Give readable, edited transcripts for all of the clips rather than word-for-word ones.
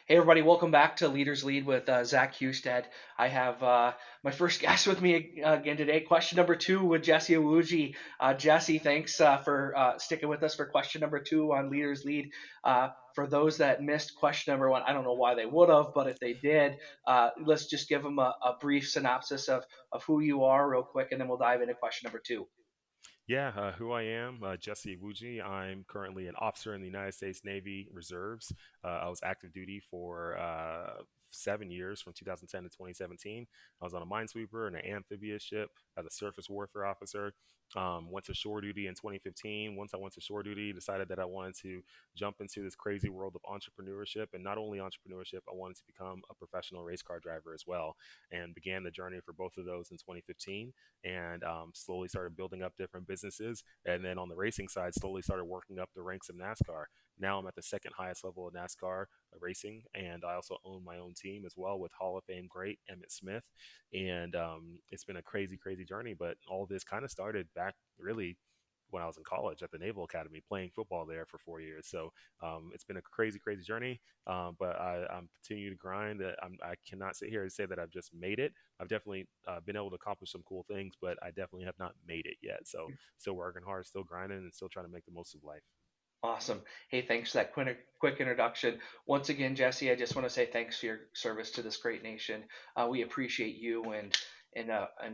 Hey, everybody, welcome back to Leaders Lead with Zach Husted. I have my first guest with me again today. Question number two with Jesse Iwuji. Jesse, thanks for sticking with us for question number two on Leaders Lead. For those that missed question number one, I don't know why they would have, but if they did, let's just give them a brief synopsis of who you are, real quick, and then we'll dive into question number two. Yeah, who I am, Jesse Iwuji. I'm currently an officer in the United States Navy Reserves. I was active duty for 7 years from 2010 to 2017. I was on a minesweeper and an amphibious ship as a surface warfare officer. Went to shore duty in 2015. Once I went to shore duty, decided that I wanted to jump into this crazy world of entrepreneurship. And not only entrepreneurship, I wanted to become a professional race car driver as well, and began the journey for both of those in 2015, and slowly started building up different businesses. And then on the racing side, slowly started working up the ranks of NASCAR. Now I'm at the second highest level of NASCAR racing, and I also own my own team as well with Hall of Fame great Emmett Smith. And it's been a crazy, crazy journey. But all this kind of started back really when I was in college at the Naval Academy, playing football there for 4 years. So it's been a crazy, crazy journey. But I'm continuing to grind. I cannot sit here and say that I've just made it. I've definitely been able to accomplish some cool things, but I definitely have not made it yet. So still working hard, still grinding, and still trying to make the most of life. Awesome. Hey, thanks for that quick introduction. Once again, Jesse, I just want to say thanks for your service to this great nation. We appreciate you and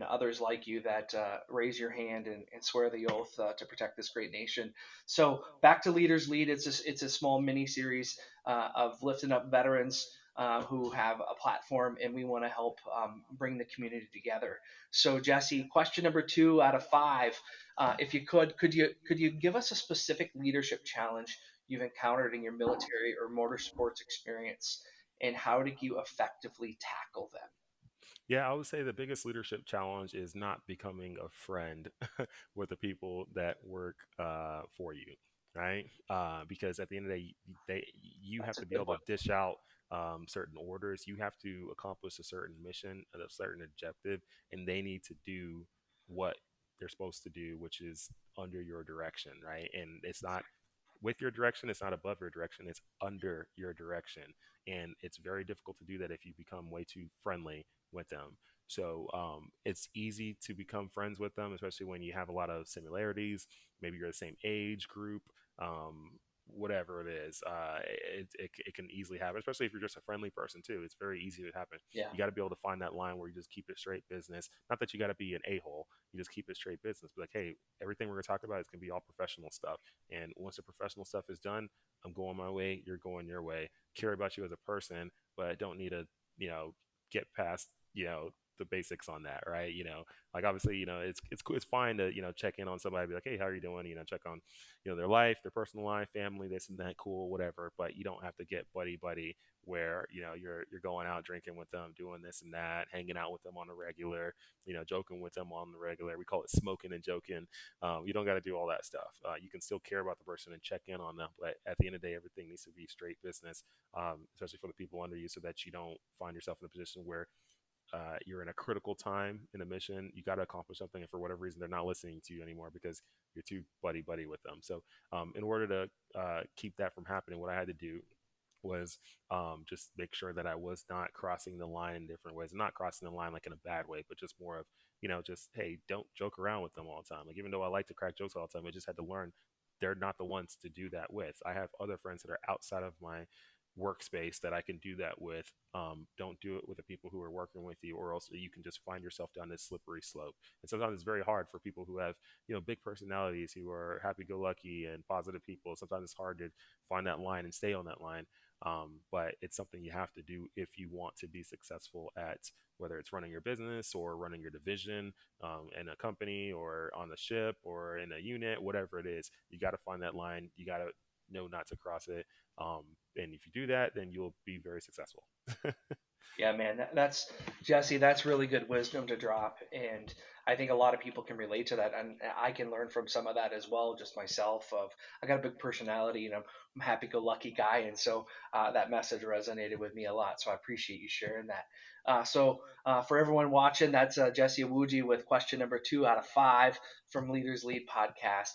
others like you that raise your hand and swear the oath to protect this great nation. So back to Leaders Lead. It's a small mini series of lifting up veterans who have a platform, and we want to help bring the community together. So Jesse, question number two out of five. If you could you give us a specific leadership challenge you've encountered in your military or motorsports experience, and how did you effectively tackle them? Yeah, I would say the biggest leadership challenge is not becoming a friend with the people that work for you, right? Because at the end of the day, you have That's a to be good able one. to dish out certain orders. You have to accomplish a certain mission, a certain objective, and they need to do what they're supposed to do, which is under your direction, right? And it's not with your direction, it's not above your direction, it's under your direction. And it's very difficult to do that if you become way too friendly with them. So it's easy to become friends with them, especially when you have a lot of similarities. Maybe you're the same age group, whatever it is. It can easily happen, especially if you're just a friendly person too. It's very easy to happen. Yeah. You got to be able to find that line where you just keep it straight business. Not that you got to be an a-hole. You just keep it straight business. Be like, hey, everything we're going to talk about is going to be all professional stuff. And once the professional stuff is done, I'm going my way. You're going your way. Care about you as a person, but I don't need to, get past, the basics on that, right? Like obviously, it's cool, it's fine to check in on somebody, be like, hey, how are you doing? Check on their life, their personal life, family, this and that, cool, whatever. But you don't have to get buddy buddy where you're going out drinking with them, doing this and that, hanging out with them on a regular, joking with them on the regular. We call it smoking and joking. You don't got to do all that stuff. You can still care about the person and check in on them, but at the end of the day, everything needs to be straight business, especially for the people under you, so that you don't find yourself in a position where you're in a critical time in a mission. You got to accomplish something, and for whatever reason, they're not listening to you anymore because you're too buddy buddy with them. So, in order to keep that from happening, what I had to do was just make sure that I was not crossing the line in different ways. Not crossing the line like in a bad way, but just more of, just, hey, don't joke around with them all the time. Like, even though I like to crack jokes all the time, I just had to learn they're not the ones to do that with. I have other friends that are outside of my workspace that I can do that with. Don't do it with the people who are working with you, or else you can just find yourself down this slippery slope. And sometimes it's very hard for people who have, big personalities, who are happy-go-lucky and positive people. Sometimes it's hard to find that line and stay on that line. But it's something you have to do if you want to be successful at, whether it's running your business or running your division in a company or on the ship or in a unit, whatever it is. You got to find that line. You got to know not to cross it. And if you do that, then you'll be very successful. Yeah, man, that's Jesse. That's really good wisdom to drop, and I think a lot of people can relate to that, and I can learn from some of that as well, just myself. Of I got a big personality, and I'm a happy-go-lucky guy, and so that message resonated with me a lot. So I appreciate you sharing that. For everyone watching, that's Jesse Iwuji with question number 2 out of 5 from Leaders Lead podcast.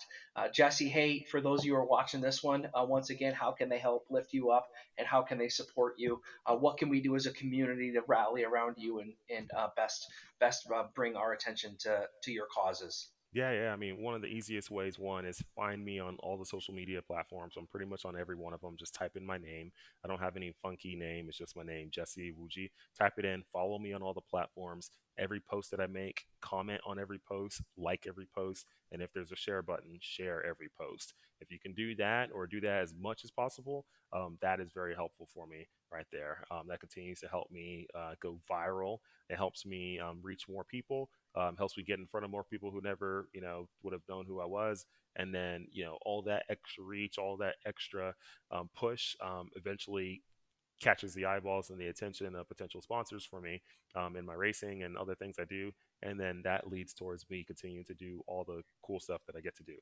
Jesse, hey, for those of you who are watching this one, once again, how can they help lift you up, and how can they support you? What can we do as a community to rally around you and best bring our attention to your causes? Yeah, yeah. I mean, one of the easiest ways, one, is find me on all the social media platforms. I'm pretty much on every one of them. Just type in my name. I don't have any funky name. It's just my name, Jesse Iwuji. Type it in. Follow me on all the platforms. Every post that I make, comment on every post, like every post, and if there's a share button, share every post. If you can do that or do that as much as possible, that is very helpful for me right there. That continues to help me go viral. It helps me reach more people, helps me get in front of more people who never, would have known who I was. And then, all that extra reach, all that extra push eventually catches the eyeballs and the attention of potential sponsors for me in my racing and other things I do. And then that leads towards me continuing to do all the cool stuff that I get to do.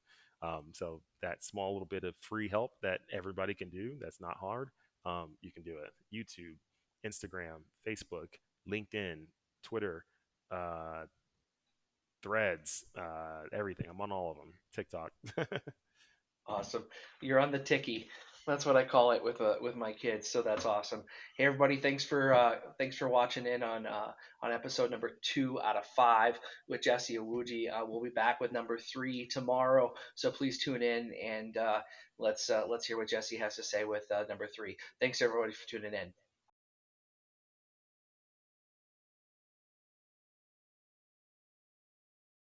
So that small little bit of free help that everybody can do, that's not hard. You can do it. YouTube, Instagram, Facebook, LinkedIn, Twitter, uh, Threads, everything. I'm on all of them. TikTok. Awesome. You're on the ticky. That's what I call it with my kids. So that's awesome. Hey everybody, thanks for watching in on episode number 2 out of 5 with Jesse Iwuji. We'll be back with number 3 tomorrow. So please tune in and let's hear what Jesse has to say with number 3. Thanks everybody for tuning in.